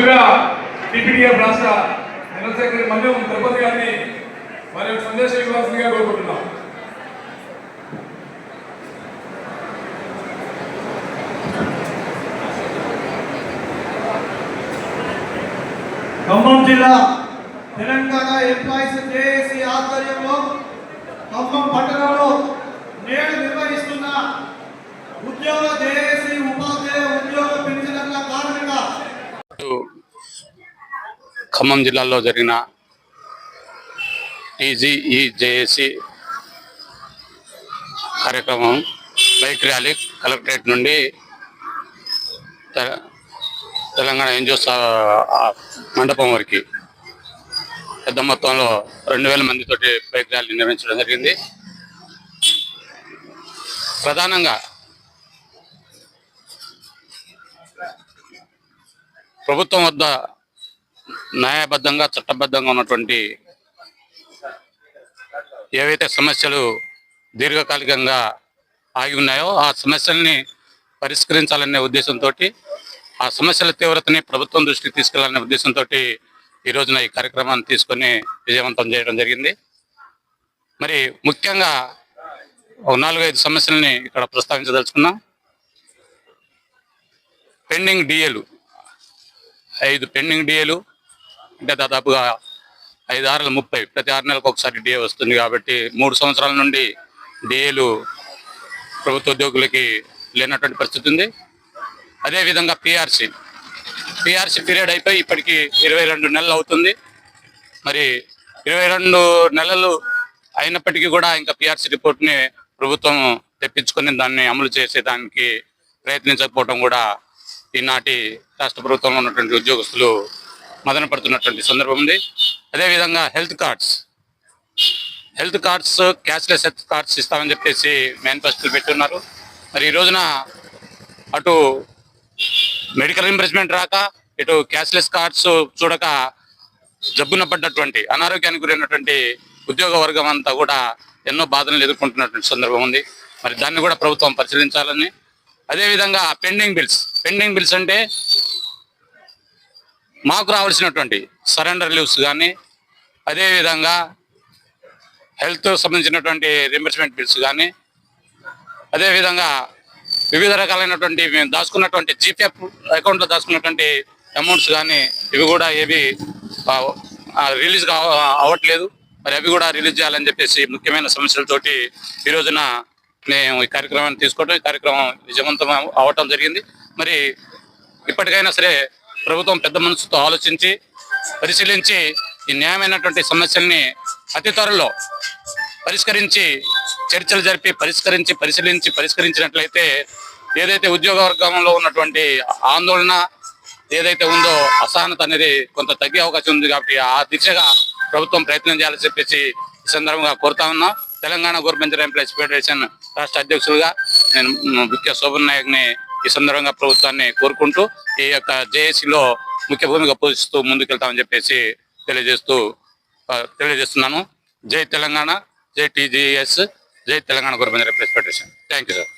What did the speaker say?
ముందుగా టీపీడీఎఫ్ రాష్ట్ర general secretary మన్యం తిరుపతి గారిని వారి సందేశం ఇవ్వాల్సిందిగా కోరుకుంటున్నాం. ఖమ్మం జిల్లా తెలంగాణ ఎంప్లాయీస్ జేఏసీ ఆధ్వర్యంలో ఖమ్మం పట్టణంలో నేడు నిర్వహిస్తున్న ఉద్యోగ జేఏసీ ఉపాధ్యాయ ఉద్యోగ పెన్షనర్ల కార్మిక ఖమ్మం జిల్లాలో జరిగిన టీజీఈ జేఏసీ కార్యక్రమం బైక్ ర్యాలీ కలెక్టరేట్ నుండి తెలంగాణ ఎన్జిఓస్ మండపం వరకు పెద్ద మొత్తంలో 2000 మందితోటి బైక్ ర్యాలీ నిర్వహించడం జరిగింది. ప్రధానంగా ప్రభుత్వం వద్ద న్యాయబద్ధంగా చట్టబద్ధంగా ఉన్నటువంటి ఏవైతే సమస్యలు దీర్ఘకాలికంగా ఆగి ఉన్నాయో ఆ సమస్యల్ని పరిష్కరించాలనే ఉద్దేశంతో, ఆ సమస్యల తీవ్రతని ప్రభుత్వం దృష్టికి తీసుకెళ్లాలనే ఉద్దేశంతో ఈ రోజున ఈ కార్యక్రమాన్ని తీసుకొని విజయవంతం చేయడం జరిగింది. మరి ముఖ్యంగా 4-5 సమస్యలని ఇక్కడ ప్రస్తావించదలుచుకున్నాం. పెండింగ్ డిఏలు 5 పెండింగ్ డిఏలు అంటే దాదాపుగా 5-6 30 ప్రతి 6 నెలలకు ఒకసారి డిఏ వస్తుంది కాబట్టి 3 సంవత్సరాల నుండి డిఏలు ప్రభుత్వ ఉద్యోగులకి లేనటువంటి పరిస్థితి ఉంది. అదేవిధంగా పిఆర్సీ పీరియడ్ అయిపోయి ఇప్పటికి 22 నెలలు అవుతుంది. మరి 22 నెలలు అయినప్పటికీ కూడా ఇంకా పిఆర్సీ రిపోర్ట్ని ప్రభుత్వం తెప్పించుకొని దాన్ని అమలు చేసేదానికి ప్రయత్నించకపోవడం కూడా ఈనాటి రాష్ట్ర ప్రభుత్వంలో ఉన్నటువంటి ఉద్యోగస్తులు మదన పడుతున్నటువంటి సందర్భం ఉంది. అదేవిధంగా health cards cashless health cards ఇస్తామని చెప్పేసి మేనిఫెస్టోలు పెట్టున్నారు. మరి ఈ రోజున అటు మెడికల్ రింబర్స్మెంట్ రాక, ఇటు క్యాష్లెస్ కార్డ్స్ చూడక జబ్బున పడ్డటువంటి అనారోగ్యానికి గురైనటువంటి ఉద్యోగ వర్గం అంతా కూడా ఎన్నో బాధలను ఎదుర్కొంటున్నటువంటి సందర్భం ఉంది. మరి దాన్ని కూడా ప్రభుత్వం పరిశీలించాలని, అదేవిధంగా పెండింగ్ బిల్స్ అంటే మాకు రావాల్సినటువంటి సరెండర్ లీవ్స్ కానీ, అదేవిధంగా హెల్త్ సంబంధించినటువంటి రింబర్స్మెంట్ బిల్స్ కానీ, అదేవిధంగా వివిధ రకాలైనటువంటి మేము దాచుకున్నటువంటి జీపీఎఫ్ అకౌంట్లో దాచుకున్నటువంటి అమౌంట్స్ కానీ ఇవి కూడా ఏవి రిలీజ్ అవ్వట్లేదు. మరి అవి కూడా రిలీజ్ చేయాలని చెప్పేసి ముఖ్యమైన సమస్యలతోటి ఈ రోజున మేము ఈ కార్యక్రమాన్ని తీసుకోవడం, ఈ కార్యక్రమం విజయవంతం అవటం జరిగింది. మరి ఇప్పటికైనా సరే ప్రభుత్వం పెద్ద మనసుతో ఆలోచించి పరిశీలించి ఈ న్యాయమైనటువంటి సమస్యల్ని అతి త్వరలో పరిష్కరించి, చర్చలు జరిపి పరిష్కరించినట్లయితే ఏదైతే ఉద్యోగ వర్గంలో ఉన్నటువంటి ఆందోళన ఏదైతే ఉందో అసహనత అనేది కొంత తగ్గే అవకాశం ఉంది. కాబట్టి ఆ దిశగా ప్రభుత్వం ప్రయత్నం చేయాలని చెప్పేసి ఈ సందర్భంగా కోరుతా ఉన్నాం. తెలంగాణ గవర్నమెంట్ ఎంప్లాయీస్ ఫెడరేషన్ రాష్ట్ర అధ్యక్షులుగా నేను ముఖ్య శోభన్ నాయక్ని ఈ సందర్భంగా ప్రభుత్వాన్ని కోరుకుంటూ ఈ యొక్క జేఏసీలో ముఖ్య భూమిక పోషిస్తూ ముందుకెళ్తామని చెప్పేసి తెలియజేస్తున్నాను. జై తెలంగాణ, జై టీజీఎస్, జై Telangana government employees federation. Thank you sir.